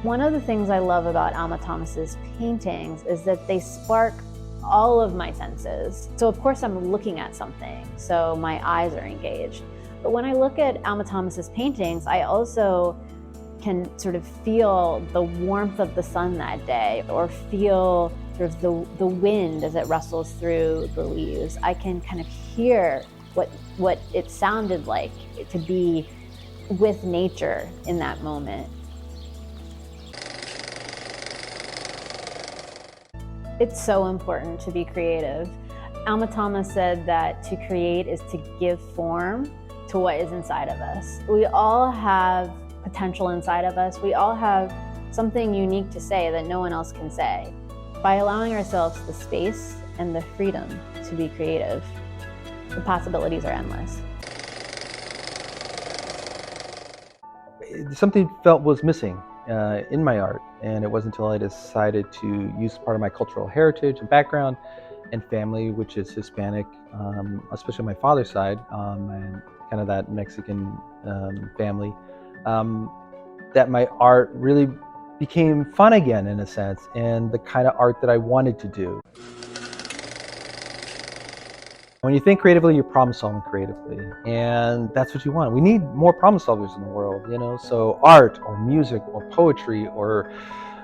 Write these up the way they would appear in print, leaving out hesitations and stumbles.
One of the things I love about Alma Thomas's paintings is that they spark all of my senses. So of course I'm looking at something, so my eyes are engaged. But when I look at Alma Thomas's paintings, I also can sort of feel the warmth of the sun that day, or feel sort of the wind as it rustles through the leaves. I can kind of hear what it sounded like to be with nature in that moment. It's so important to be creative. Alma Thomas said that to create is to give form to what is inside of us. We all have potential inside of us. We all have something unique to say that no one else can say. By allowing ourselves the space and the freedom to be creative, the possibilities are endless. Something felt was missing in my art, and it wasn't until I decided to use part of my cultural heritage and background and family, which is Hispanic, especially my father's side, and kind of that Mexican family, that my art really became fun again, in a sense, and the kind of art that I wanted to do. When you think creatively, you're problem solving creatively, and that's what you want. We need more problem solvers in the world, you know. So art or music or poetry or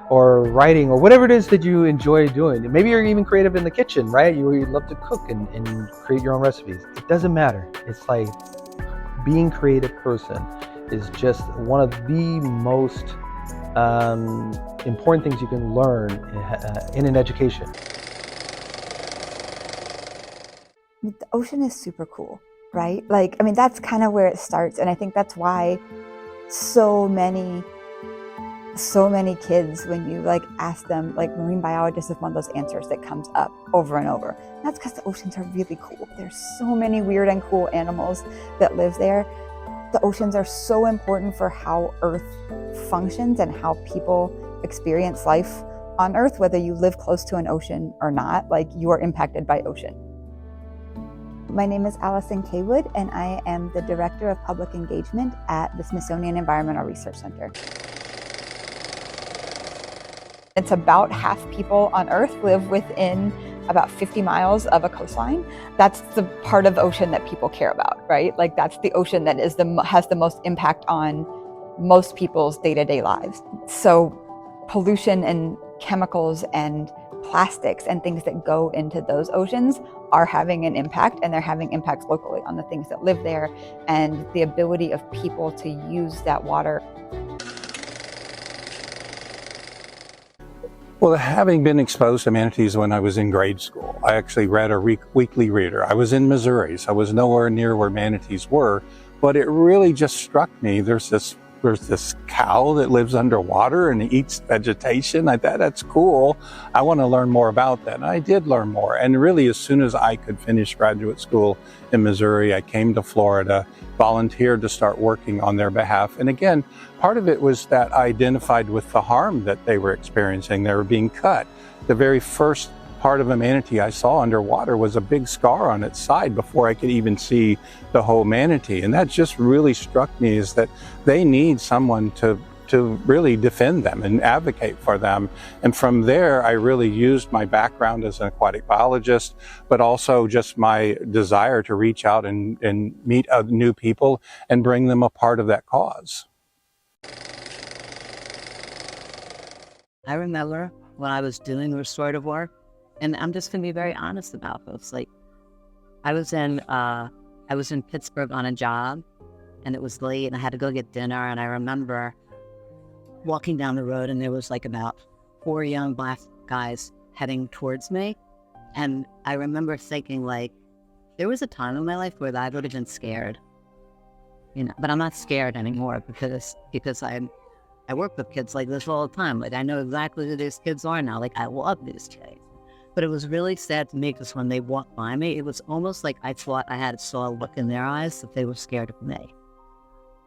writing or whatever it is that you enjoy doing. Maybe you're even creative in the kitchen, right? You love to cook and create your own recipes. It doesn't matter. It's like being a creative person is just one of the most important things you can learn in an education. The ocean is super cool, right? Like, I mean, that's kind of where it starts. And I think that's why so many kids, when you like ask them, like marine biologist is one of those answers that comes up over and over. And that's because the oceans are really cool. There's so many weird and cool animals that live there. The oceans are so important for how Earth functions and how people experience life on Earth, whether you live close to an ocean or not. Like, you are impacted by ocean. My name is Allison Kaywood, and I am the Director of Public Engagement at the Smithsonian Environmental Research Center. It's about half people on Earth live within about 50 miles of a coastline. That's the part of the ocean that people care about, right? Like, that's the ocean that has the most impact on most people's day-to-day lives. So pollution and chemicals and plastics and things that go into those oceans are having an impact, and they're having impacts locally on the things that live there and the ability of people to use that water. Well, having been exposed to manatees when I was in grade school, I actually read a weekly reader. I was in Missouri, so I was nowhere near where manatees were, but it really just struck me. There's this cow that lives underwater and eats vegetation. I thought, that's cool. I want to learn more about that. And I did learn more. And really, as soon as I could finish graduate school in Missouri, I came to Florida, volunteered to start working on their behalf. And again, part of it was that I identified with the harm that they were experiencing. They were being cut. The very first part of a manatee I saw underwater was a big scar on its side before I could even see the whole manatee. And that just really struck me, is that they need someone to really defend them and advocate for them. And from there, I really used my background as an aquatic biologist, but also just my desire to reach out and meet new people and bring them a part of that cause. I remember when I was doing restorative work, and I'm just going to be very honest about this. Like, I was in Pittsburgh on a job, and it was late, and I had to go get dinner. And I remember walking down the road, and there was like about 4 young Black guys heading towards me. And I remember thinking, like, there was a time in my life where I would have been scared, you know. But I'm not scared anymore because I work with kids like this all the time. Like, I know exactly who these kids are now. Like, I love these kids. But it was really sad to me because when they walked by me, it was almost like I thought I saw a look in their eyes that they were scared of me.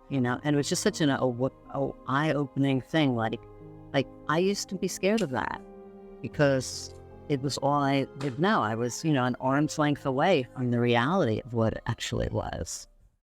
You know, and it was just such an eye-opening thing. Like I used to be scared of that because it was all I did know. I was, you know, an arm's length away from the reality of what it actually was.